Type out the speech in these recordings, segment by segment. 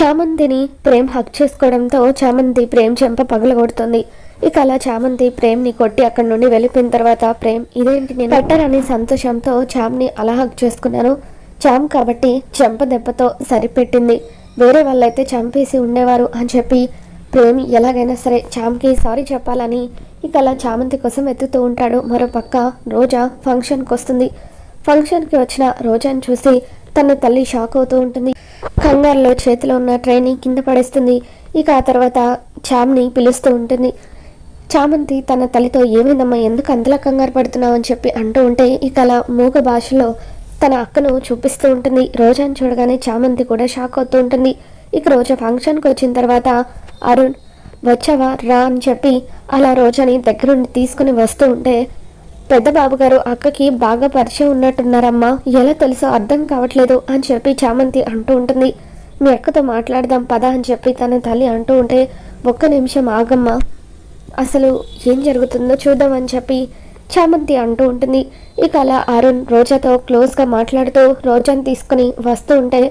చామంతిని ప్రేమ్ హక్ చేసుకోవడంతో చామంతి ప్రేమ్ చెంప పగలగొడుతుంది. ఇక అలా చామంతి ప్రేమ్ని కొట్టి అక్కడి నుండి వెళ్ళిపోయిన తర్వాత ప్రేమ్ ఇదేంటి నేను పెట్టరని సంతోషంతో చామ్ని అలా హక్ చేసుకున్నాను. చామ్ కాబట్టి చెంప దెబ్బతో సరిపెట్టింది, వేరే వాళ్ళైతే చంపేసి ఉండేవారు అని చెప్పి ప్రేమ్ ఎలాగైనా సరే చామ్కి సారీ చెప్పాలని ఇక అలా చామంతి కోసం వెతుకుతూ ఉంటాడు. మరో పక్క రోజా ఫంక్షన్కి వస్తుంది. ఫంక్షన్కి వచ్చిన రోజాని చూసి తన తల్లి షాక్ అవుతూ ఉంటుంది. కంగారులో చేతిలో ఉన్న ట్రైని కింద పడేస్తుంది. ఇక ఆ తర్వాత చామ్ని పిలుస్తూ ఉంటుంది. చామంతి తన తల్లితో ఏమైందమ్మా, ఎందుకు అంతలా కంగారు పడుతున్నావు అని చెప్పి అంటూ ఉంటే ఇక అలా మూగ భాషలో తన అక్కను చూపిస్తూ ఉంటుంది. రోజాని చూడగానే చామంతి కూడా షాక్ అవుతూ ఉంటుంది. ఇక రోజా ఫంక్షన్కి వచ్చిన తర్వాత అరుణ్ వచ్చావా రా అని చెప్పి అలా రోజాని దగ్గరుండి తీసుకుని వస్తూ ఉంటే పెద్ద బాబు గారు అక్కకి బాగా పరిచయం ఉన్నట్టున్నారమ్మా, ఎలా తెలుసో అర్థం కావట్లేదు అని చెప్పి చామంతి అంటూ ఉంటుంది. మీ అక్కతో మాట్లాడదాం పద అని చెప్పి తన తల్లి అంటూ ఉంటే ఒక్క నిమిషం ఆగమ్మా, అసలు ఏం జరుగుతుందో చూద్దామని చెప్పి చామంతి అంటూ ఉంటుంది. ఇక అలా అరుణ్ రోజాతో క్లోజ్గా మాట్లాడుతూ రోజాని తీసుకుని వస్తూ ఉంటే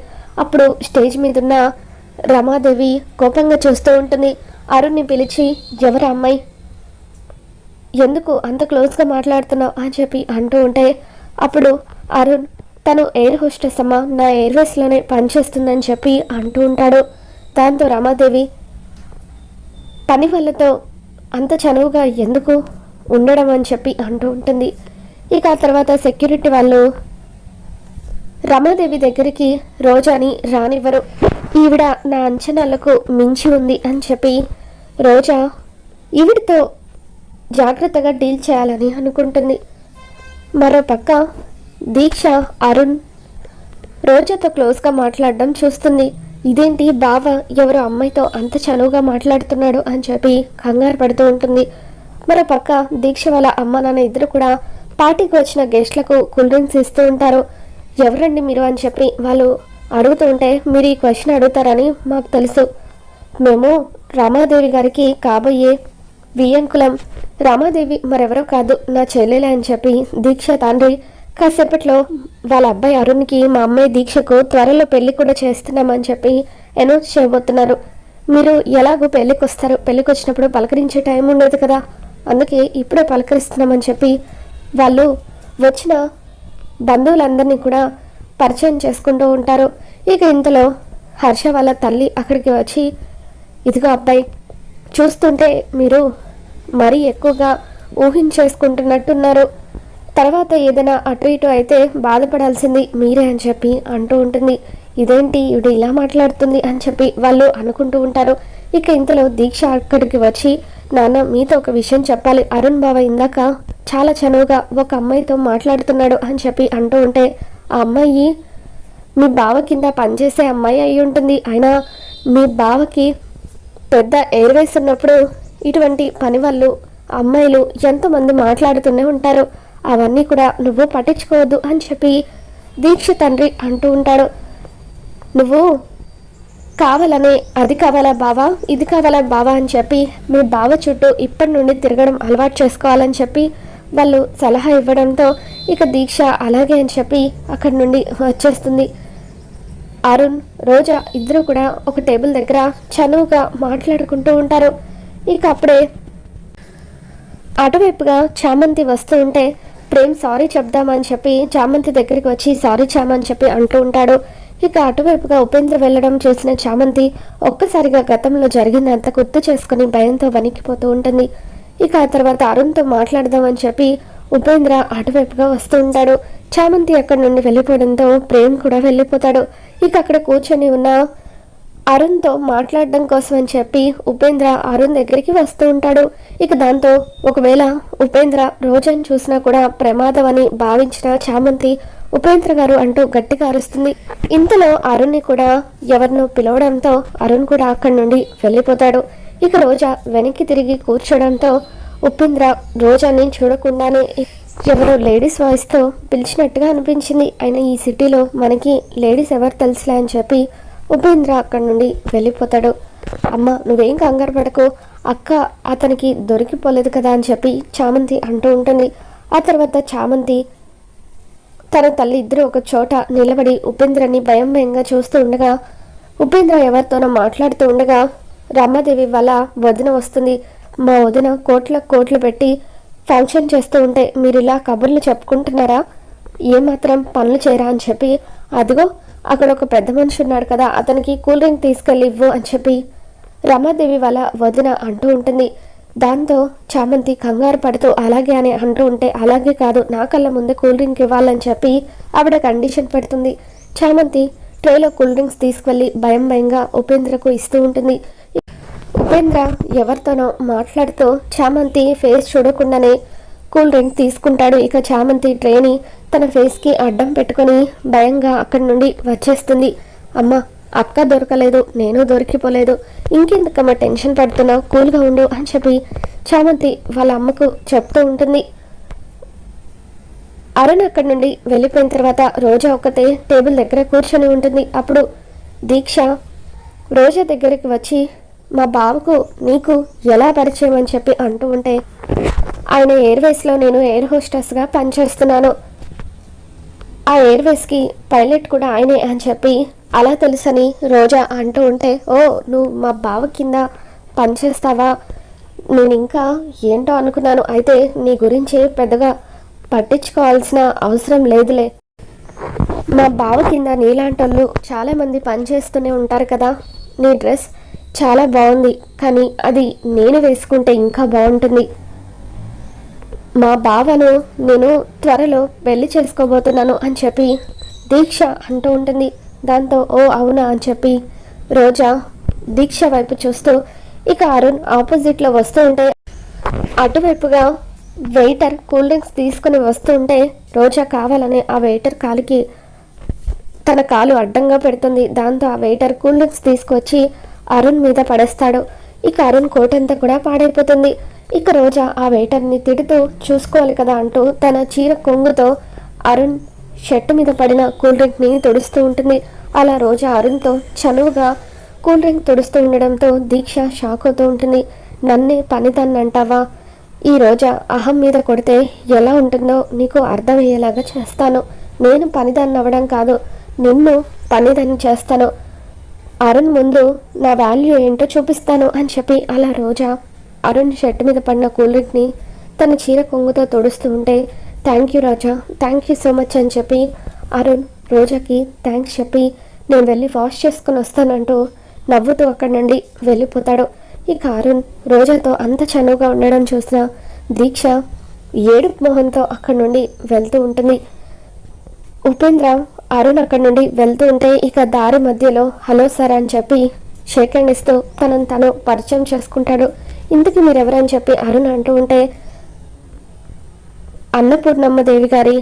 అప్పుడు స్టేజ్ మీద ఉన్న రమాదేవి కోపంగా చూస్తూ ఉంటుంది. అరుణ్ని పిలిచి ఎవరు అమ్మాయి, ఎందుకు అంత క్లోజ్గా మాట్లాడుతున్నావు అని చెప్పి అంటూ ఉంటే అప్పుడు అరుణ్ తను ఎయిర్ హోస్టెస్ అమ్మ, నా ఎయిర్వేస్లోనే పనిచేస్తుందని చెప్పి అంటూ ఉంటాడు. దాంతో రమాదేవి పని వాళ్ళతో అంత చనువుగా ఎందుకు ఉండడం అని చెప్పి అంటూ ఉంటుంది. ఇక ఆ తర్వాత సెక్యూరిటీ వాళ్ళు రమాదేవి దగ్గరికి రోజాని రానివ్వరు. ఈవిడ నా అంచనాలకు మించి ఉంది అని చెప్పి రోజా ఈవిడితో జాగ్రత్తగా డీల్ చేయాలని అనుకుంటుంది. మరో పక్క దీక్ష అరుణ్ రోజాతో క్లోజ్గా మాట్లాడడం చూస్తుంది. ఇదేంటి బావ ఎవరో అమ్మాయితో అంత చనువుగా మాట్లాడుతున్నాడు అని చెప్పి కంగారు పడుతూ ఉంటుంది. మరో పక్క దీక్ష వాళ్ళ అమ్మ నాన్న ఇద్దరు కూడా పార్టీకి వచ్చిన గెస్ట్లకు కూల్ డ్రింక్స్ ఇస్తూ ఉంటారు. ఎవరండి మీరు అని చెప్పి వాళ్ళు అడుగుతూ ఉంటే మీరు ఈ క్వశ్చన్ అడుగుతారని మాకు తెలుసు, మేము రామాదేవి గారికి కాబోయే వియ్యంకులం. రామాదేవి మరెవరో కాదు నా చెల్లెలే అని చెప్పి దీక్ష తండ్రి కాసేపట్లో వాళ్ళ అబ్బాయి అరుణ్కి మా అమ్మాయి దీక్షకు త్వరలో పెళ్లి కూడా చేస్తున్నామని చెప్పి అనౌన్స్ చేయబోతున్నారు. మీరు ఎలాగో పెళ్ళికి వస్తారు, పెళ్ళికి వచ్చినప్పుడు పలకరించే టైం ఉండదు కదా, అందుకే ఇప్పుడే పలకరిస్తున్నామని చెప్పి వాళ్ళు వచ్చిన బంధువులందరినీ కూడా పరిచయం చేసుకుంటూ ఉంటారు. ఇక ఇంతలో హర్ష వాళ్ళ తల్లి అక్కడికి వచ్చి ఇదిగో అబ్బాయి, చూస్తుంటే మీరు మరీ ఎక్కువగా ఊహించేసుకుంటున్నట్టున్నారు, తర్వాత ఏదైనా అటు ఇటు అయితే బాధపడాల్సింది మీరే అని చెప్పి అంటూ ఉంటుంది. ఇదేంటి ఇవిడ ఇలా మాట్లాడుతుంది అని చెప్పి వాళ్ళు అనుకుంటూ ఉంటారు. ఇక ఇంతలో దీక్ష అక్కడికి వచ్చి నాన్న మీతో ఒక విషయం చెప్పాలి, అరుణ్ బావ ఇందాక చాలా చనువుగా ఒక అమ్మాయితో మాట్లాడుతున్నాడు అని చెప్పి అంటూ ఉంటే ఆ అమ్మాయి మీ బావ కింద పనిచేసే అమ్మాయి అయి ఉంటుంది, అయినా మీ బావకి పెద్ద ఎయిర్వేస్ ఉన్నప్పుడు ఇటువంటి పని వాళ్ళు అమ్మాయిలు ఎంతోమంది మాట్లాడుతూనే ఉంటారు, అవన్నీ కూడా నువ్వు పట్టించుకోవద్దు అని చెప్పి దీక్ష తండ్రి అంటూ ఉంటాడు. నువ్వు కావాలనే అది కావాలా బావా, ఇది కావాలా బావా అని చెప్పి మీ బావ చుట్టూ ఇప్పటి నుండి తిరగడం అలవాటు చేసుకోవాలని చెప్పి వాళ్ళు సలహా ఇవ్వడంతో ఇక దీక్ష అలాగే అని చెప్పి అక్కడి నుండి వచ్చేస్తుంది. అరుణ్ రోజా ఇద్దరు కూడా ఒక టేబుల్ దగ్గర చనువుగా మాట్లాడుకుంటూ ఉంటారు. ఇక అప్పుడే అటువైపుగా చామంతి వస్తూ ఉంటే ప్రేమ్ సారీ చెప్దామని చెప్పి చామంతి దగ్గరికి వచ్చి సారీ చామని చెప్పి అంటూ ఉంటాడు. ఇక అటువైపుగా ఉపేంద్ర వెళ్ళడం చూసిన చామంతి ఒక్కసారిగా గతంలో జరిగిందంతా గుర్తు చేసుకుని భయంతో వణికిపోతూ ఉంటుంది. ఇక ఆ తర్వాత అరుణ్తో మాట్లాడదామని చెప్పి ఉపేంద్ర అటువైపుగా వస్తూ ఉంటాడు. చామంతి అక్కడి నుండి వెళ్ళిపోవడంతో ప్రేమ్ కూడా వెళ్ళిపోతాడు. ఇక అక్కడ కూర్చొని ఉన్న అరుణ్తో మాట్లాడడం కోసం అని చెప్పి ఉపేంద్ర అరుణ్ దగ్గరికి వస్తూ ఉంటాడు. ఇక దాంతో ఒకవేళ ఉపేంద్ర రోజాని చూసినా కూడా ప్రమాదం అని భావించిన చామంతి ఉపేంద్ర గారు అంటూ గట్టిగా అరుస్తుంది. ఇంతలో అరుణ్ని కూడా ఎవరినో పిలవడంతో అరుణ్ కూడా అక్కడి నుండి వెళ్ళిపోతాడు. ఇక రోజా వెనక్కి తిరిగి కూర్చోడంతో ఉపేంద్ర రోజాని చూడకుండానే ఎవరో లేడీస్ వాయిస్తో పిలిచినట్టుగా అనిపించింది. అయినా ఈ సిటీలో మనకి లేడీస్ ఎవరు తెలుసులే అని చెప్పి ఉపేంద్ర అక్కడి నుండి వెళ్ళిపోతాడు. అమ్మ నువ్వేం కంగారు పడకు, అక్క అతనికి దొరికిపోలేదు కదా అని చెప్పి చామంతి అంటూ ఉంటుంది. ఆ తర్వాత చామంతి తన తల్లి ఇద్దరు ఒక చోట నిలబడి ఉపేంద్రని భయంగా చూస్తూ ఉండగా ఉపేంద్ర ఎవరితోనో మాట్లాడుతూ ఉండగా రమాదేవి వాళ్ళ వదిన వస్తుంది. మా వదిన కోట్లు పెట్టి ఫంక్షన్ చేస్తూ ఉంటే మీరు ఇలా కబుర్లు చెప్పుకుంటున్నారా, ఏమాత్రం పనులు చేయరా అని చెప్పి, అదిగో అక్కడ ఒక పెద్ద మనిషి ఉన్నాడు కదా, అతనికి కూల్ డ్రింక్ తీసుకెళ్ళి ఇవ్వు అని చెప్పి రమాదేవి వాళ్ళ వదిన అంటూ ఉంటుంది. దాంతో చామంతి కంగారు పడుతూ అలాగే అని అంటూ ఉంటే, అలాగే కాదు నా కళ్ళ ముందే కూల్ డ్రింక్ ఇవ్వాలని చెప్పి ఆవిడ కండిషన్ పెడుతుంది. చామంతి ట్రేలో కూల్ డ్రింక్స్ తీసుకెళ్ళి భయంగా ఉపేంద్రకు ఇస్తూ ఉంటుంది. ఉపేంద్ర ఎవరితోనో మాట్లాడుతూ చామంతి ఫేస్ చూడకుండానే కూల్ డ్రింక్ తీసుకుంటాడు. ఇక చామంతి ట్రేని తన ఫేస్కి అడ్డం పెట్టుకొని భయంగా అక్కడి నుండి వచ్చేస్తుంది. అమ్మ, అక్క దొరకలేదు, నేను దొరికిపోలేదు, ఇంకెందుకమ్మ టెన్షన్ పడుతున్నావు, కూల్గా ఉండు అని చెప్పి చామంతి వాళ్ళ అమ్మకు చెప్తూ ఉంటుంది. అరుణ్ అక్కడి నుండి వెళ్ళిపోయిన తర్వాత రోజా ఒక్కతే టేబుల్ దగ్గర కూర్చొని ఉంటుంది. అప్పుడు దీక్ష రోజా దగ్గరికి వచ్చి మా బావకు నీకు ఎలా పరిచయం అని చెప్పి అంటూ ఉంటే, ఆయన ఎయిర్వేస్లో నేను ఎయిర్ హోస్టెస్గా పనిచేస్తున్నాను, ఆ ఎయిర్వేస్కి పైలట్ కూడా ఆయనే అని చెప్పి అలా తెలుసని రోజా అంటూ ఉంటే, ఓ నువ్వు మా బావ కింద పనిచేస్తావా, నేను ఇంకా ఏంటో అనుకున్నాను, అయితే నీ గురించి పెద్దగా పట్టించుకోవాల్సిన అవసరం లేదులే, మా బావ కింద నీలాంటి వాళ్ళు చాలామంది పనిచేస్తూనే ఉంటారు కదా, నీ డ్రెస్ చాలా బాగుంది, కానీ అది నేను వేసుకుంటే ఇంకా బాగుంటుంది, మా బావను నేను త్వరలో పెళ్లి చేసుకోబోతున్నాను అని చెప్పి దీక్ష అంటూ ఉంటుంది. దాంతో ఓ అవునా అని చెప్పి రోజా దీక్ష వైపు చూస్తూ, ఇక అరుణ్ ఆపోజిట్లో వస్తూ ఉంటే అటువైపుగా వెయిటర్ కూల్ డ్రింక్స్ తీసుకుని వస్తూ ఉంటే రోజా కావాలని ఆ వెయిటర్ కాలికి తన కాలు అడ్డంగా పెడుతుంది. దాంతో ఆ వెయిటర్ కూల్ డ్రింక్స్ తీసుకొచ్చి అరుణ్ మీద పడేస్తాడు. ఇక అరుణ్ కోట్ అంతా కూడా పాడైపోతుంది. ఇక రోజా ఆ వెయిటర్ని తిడుతూ చూసుకోవాలి కదా అంటూ తన చీర కొంగుతో అరుణ్ షర్టు మీద పడిన కూల్ డ్రింక్ని తుడుస్తూ ఉంటుంది. అలా రోజా అరుణ్తో చనువుగా కూల్ డ్రింక్ తుడుస్తూ ఉండడంతో దీక్ష షాక్ అవుతూ ఉంటుంది. నన్నే పనిదాన్ని అంటావా, ఈ రోజా అహం మీద కొడితే ఎలా ఉంటుందో నీకు అర్థమయ్యేలాగా చేస్తాను, నేను పనిదాన్ని అవ్వడం కాదు నిన్ను పనిదాన్ని చేస్తాను, అరుణ్ ముందు నా వాల్యూ ఏంటో చూపిస్తాను అని చెప్పి అలా రోజా అరుణ్ షర్ట్ మీద పడిన కూల్ డ్రింక్ని తన చీర కొంగుతో తుడుస్తూ ఉంటే, thank you Roja, thank you so much అని చెప్పి అరుణ్ రోజాకి థ్యాంక్స్ చెప్పి నేను వెళ్ళి వాష్ చేసుకుని వస్తానంటూ నవ్వుతూ అక్కడి నుండి వెళ్ళిపోతాడు. ఇక అరుణ్ రోజాతో అంత చనువుగా ఉండడం చూసిన దీక్ష ఏడుపు మొహంతో అక్కడి నుండి వెళ్తూ ఉంటుంది. ఉపేంద్ర అరుణ్ అక్కడి నుండి వెళ్తూ ఉంటే ఇక దారి మధ్యలో హలో సార్ అని చెప్పి షేక్ హ్యాండ్ ఇస్తూ తనను తను పరిచయం చేసుకుంటాడు. ఇంతకీ మీరెవరని చెప్పి అరుణ్ అంటూ ఉంటే, అన్నపూర్ణమ్మ దేవి గారి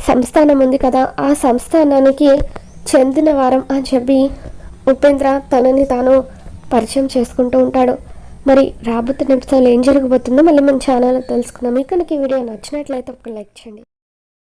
సంస్థానం ఉంది కదా, ఆ సంస్థానానికి చెందిన వారం అని చెప్పి ఉపేంద్ర తనని తాను పరిచయం చేసుకుంటూ ఉంటాడు. మరి రాబోతున్న ఎపిసోడ్లో ఏం జరగబోతుందో మళ్ళీ మన ఛానల్లో తెలుసుకుందాం. మీకు కనుక ఈ వీడియో నచ్చినట్లయితే ఒక లైక్ చేయండి.